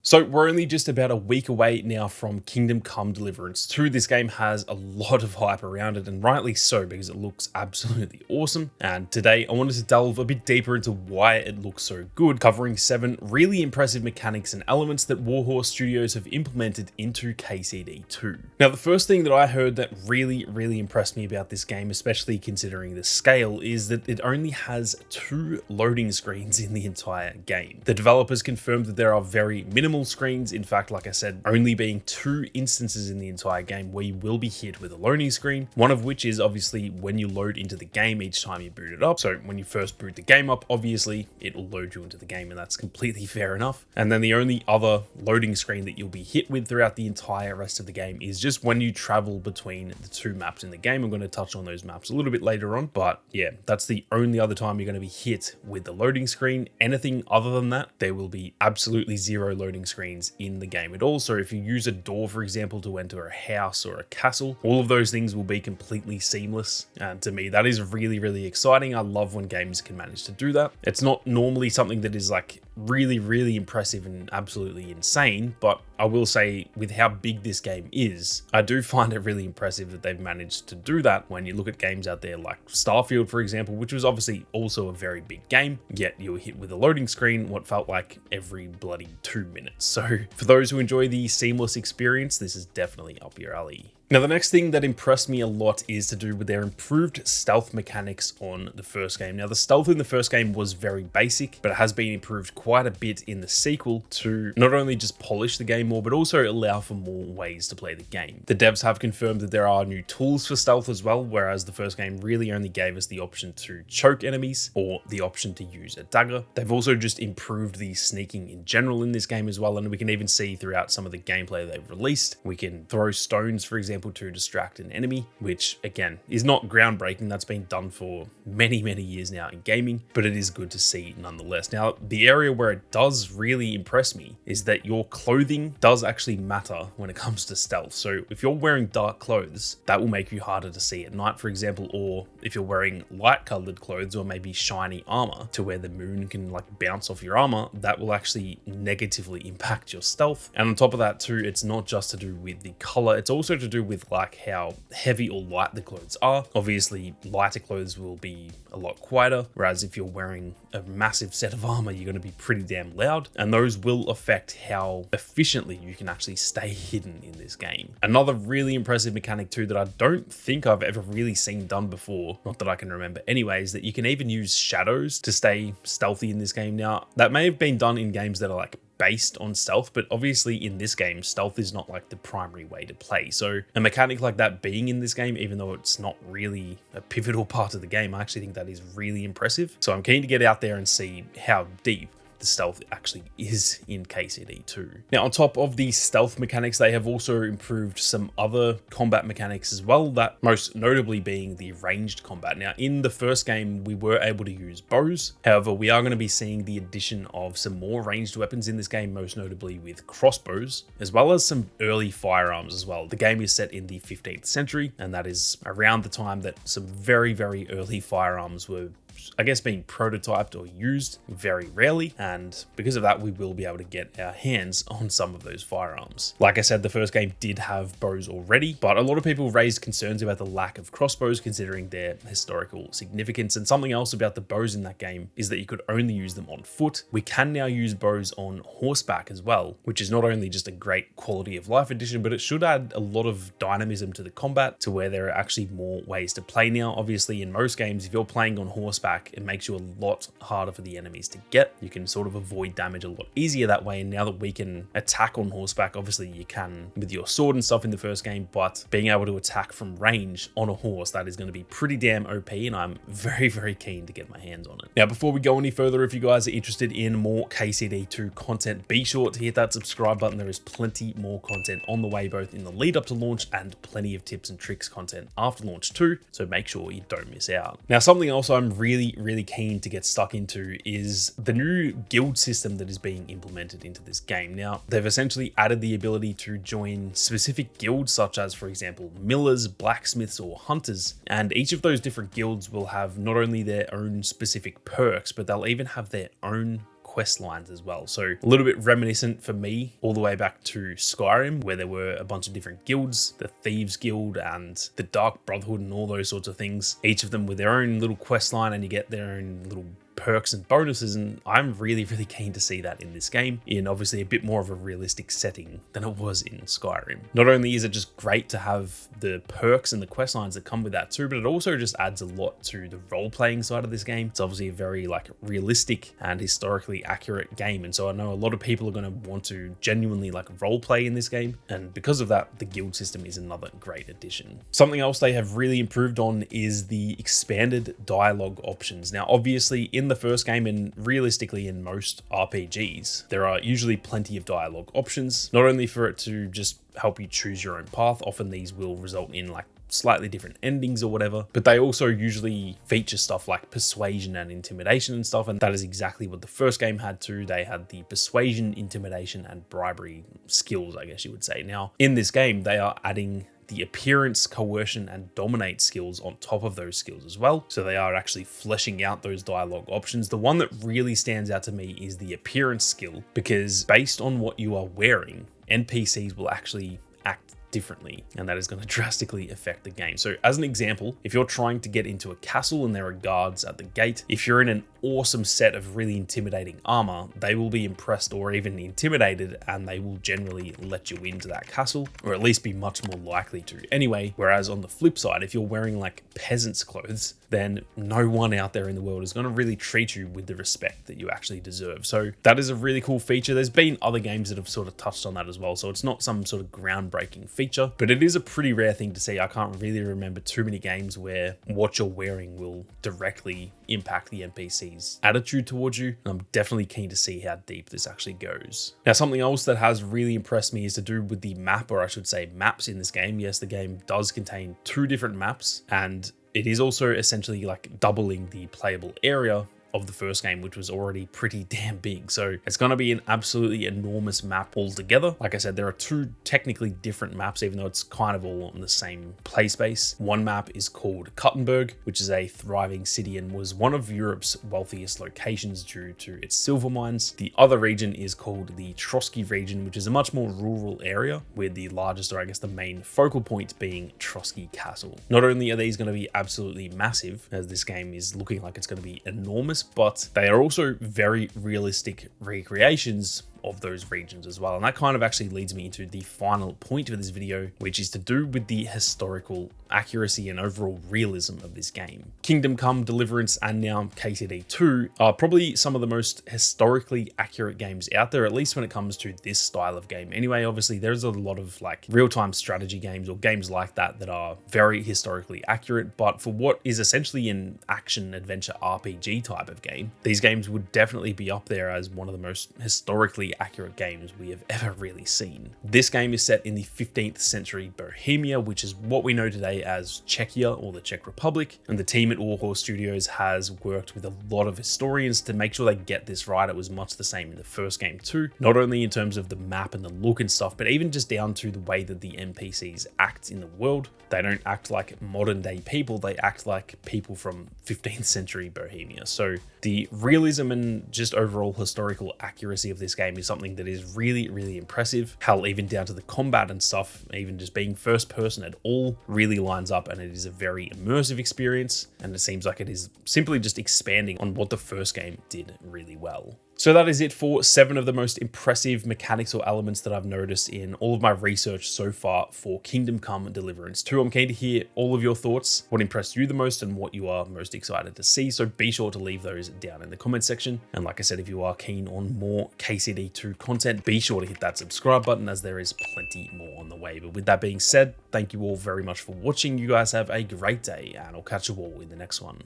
So we're only just about a week away now from Kingdom Come Deliverance II. This game has a lot of hype around it, and rightly so, because it looks absolutely awesome. And today I wanted to delve a bit deeper into why it looks so good, covering 7 really impressive mechanics and elements that Warhorse Studios have implemented into KCD2. Now, the first thing that I heard that really impressed me about this game, especially considering the scale, is that it only has 2 loading screens in the entire game. The developers confirmed that there are very minimal screens, in fact, like I said, only being 2 instances in the entire game where you will be hit with a loading screen, one of which is obviously when you load into the game each time you boot it up. So when you first boot the game up, obviously it will load you into the game, and that's completely fair enough. And then the only other loading screen that you'll be hit with throughout the entire rest of the game is just when you travel between the 2 maps in the game. I'm going to touch on those maps a little bit later on, but yeah, that's the only other time you're going to be hit with the loading screen. Anything other than that, there will be absolutely 0 loading screens in the game at all. So if you use a door, for example, to enter a house or a castle, all of those things will be completely seamless. And to me, that is really exciting. I love when games can manage to do that. It's not normally something that is like really impressive and absolutely insane, but I will say with how big this game is, I do find it really impressive that they've managed to do that when you look at games out there like Starfield, for example, which was obviously also a very big game, yet you were hit with a loading screen what felt like every bloody 2 minutes. So for those who enjoy the seamless experience, this is definitely up your alley. Now, the next thing that impressed me a lot is to do with their improved stealth mechanics on the first game. Now, the stealth in the first game was very basic, but it has been improved quite a bit in the sequel to not only just polish the game more, but also allow for more ways to play the game. The devs have confirmed that there are new tools for stealth as well, whereas the first game really only gave us the option to choke enemies or the option to use a dagger. They've also just improved the sneaking in general in this game as well, and we can even see throughout some of the gameplay they've released, we can throw stones, for example, to distract an enemy, which again is not groundbreaking. That's been done for many years now in gaming, but it is good to see nonetheless. Now, the area where it does really impress me is that your clothing does actually matter when it comes to stealth. So if you're wearing dark clothes, that will make you harder to see at night, for example, or if you're wearing light colored clothes or maybe shiny armor to where the moon can like bounce off your armor, that will actually negatively impact your stealth. And on top of that too, it's not just to do with the color, it's also to do with like how heavy or light the clothes are. Obviously, lighter clothes will be a lot quieter, whereas if you're wearing a massive set of armor, you're going to be pretty damn loud, and those will affect how efficiently you can actually stay hidden in this game. Another really impressive mechanic too that I don't think I've ever really seen done before, not that I can remember anyways, that you can even use shadows to stay stealthy in this game. Now, that may have been done in games that are like based on stealth, but obviously in this game, stealth is not like the primary way to play. So a mechanic like that being in this game, even though it's not really a pivotal part of the game, I actually think that is really impressive. So I'm keen to get out there and see how deep the stealth actually is in KCD2. Now, on top of the stealth mechanics, they have also improved some other combat mechanics as well, that most notably being the ranged combat. Now, in the first game, we were able to use bows. However, we are going to be seeing the addition of some more ranged weapons in this game, most notably with crossbows, as well as some early firearms as well. The game is set in the 15th century, and that is around the time that some very early firearms were, I guess, being prototyped or used very rarely, and because of that, we will be able to get our hands on some of those firearms. Like I said, the first game did have bows already, but a lot of people raised concerns about the lack of crossbows considering their historical significance, and something else about the bows in that game is that you could only use them on foot. We can now use bows on horseback as well, which is not only just a great quality of life addition, but it should add a lot of dynamism to the combat to where there are actually more ways to play now. Obviously, in most games, if you're playing on horseback, it makes you a lot harder for the enemies to get. You can sort of avoid damage a lot easier that way, and now that we can attack on horseback, obviously you can with your sword and stuff in the first game, but being able to attack from range on a horse, that is going to be pretty damn OP, and I'm very keen to get my hands on it. Now, before we go any further, if you guys are interested in more KCD2 content, be sure to hit that subscribe button. There is plenty more content on the way, both in the lead up to launch and plenty of tips and tricks content after launch too, so make sure you don't miss out. Now, something else I'm really keen to get stuck into is the new guild system that is being implemented into this game. Now, they've essentially added the ability to join specific guilds, such as, for example, millers, blacksmiths, or hunters, and each of those different guilds will have not only their own specific perks, but they'll even have their own quest lines as well. So a little bit reminiscent for me all the way back to Skyrim, where there were a bunch of different guilds, the Thieves Guild and the Dark Brotherhood and all those sorts of things, each of them with their own little quest line, and you get their own little perks and bonuses, and I'm really keen to see that in this game, in obviously a bit more of a realistic setting than it was in Skyrim. Not only is it just great to have the perks and the quest lines that come with that too, but it also just adds a lot to the role-playing side of this game. It's obviously a very realistic and historically accurate game, and so I know a lot of people are going to want to genuinely role play in this game, and because of that, the guild system is another great addition. Something else they have really improved on is the expanded dialogue options. Now obviously in the first game, and realistically in most RPGs, there are usually plenty of dialogue options, not only for it to just help you choose your own path, often these will result in slightly different endings or whatever, but they also usually feature stuff like persuasion and intimidation and stuff, and that is exactly what the first game had too. They had the persuasion, intimidation, and bribery skills, I guess you would say. Now in this game, they are adding the appearance, coercion, and dominate skills on top of those skills as well. So they are actually fleshing out those dialogue options. The one that really stands out to me is the appearance skill, because based on what you are wearing, NPCs will actually act differently, and that is going to drastically affect the game. So as an example, if you're trying to get into a castle and there are guards at the gate, if you're in an awesome set of really intimidating armor, they will be impressed or even intimidated, and they will generally let you into that castle, or at least be much more likely to anyway. Whereas on the flip side, if you're wearing peasant's clothes, then no one out there in the world is going to really treat you with the respect that you actually deserve. So that is a really cool feature. There's been other games that have sort of touched on that as well, so it's not some sort of groundbreaking feature, but it is a pretty rare thing to see. I can't really remember too many games where what you're wearing will directly impact the NPC's attitude towards you. I'm definitely keen to see how deep this actually goes. Now, something else that has really impressed me is to do with the map, or I should say maps in this game. Yes, the game does contain 2 different maps, and it is also essentially doubling the playable area of the first game, which was already pretty damn big. So it's going to be an absolutely enormous map altogether. Like I said, there are 2 technically different maps, even though it's kind of all on the same play space. One map is called Kuttenberg, which is a thriving city and was one of Europe's wealthiest locations due to its silver mines. The other region is called the Trotsky region, which is a much more rural area, with the largest, or I guess the main focal point, being Trotsky Castle. Not only are these going to be absolutely massive, as this game is looking like it's going to be enormous, but they are also very realistic recreations of those regions as well. And that kind of actually leads me into the final point of this video, which is to do with the historical accuracy and overall realism of this game. Kingdom Come Deliverance and now KCD2 are probably some of the most historically accurate games out there, at least when it comes to this style of game. Anyway, obviously there's a lot of real-time strategy games or games like that that are very historically accurate, but for what is essentially an action adventure RPG type of game, these games would definitely be up there as one of the most historically accurate games we have ever really seen. This game is set in the 15th century Bohemia, which is what we know today as Czechia or the Czech Republic, and the team at Warhorse Studios has worked with a lot of historians to make sure they get this right. It was much the same in the first game too, not only in terms of the map and the look and stuff, but even just down to the way that the NPCs act in the world. They don't act like modern day people, they act like people from 15th century Bohemia. So the realism and just overall historical accuracy of this game is something that is really impressive. Hell, even down to the combat and stuff, even just being first person, it all really lines up, and it is a very immersive experience, and it seems like it is simply just expanding on what the first game did really well. So that is it for 7 of the most impressive mechanics or elements that I've noticed in all of my research so far for Kingdom Come Deliverance II. I'm keen to hear all of your thoughts, what impressed you the most and what you are most excited to see. So be sure to leave those down in the comment section. And like I said, if you are keen on more KCD2 content, be sure to hit that subscribe button, as there is plenty more on the way. But with that being said, thank you all very much for watching. You guys have a great day, and I'll catch you all in the next one.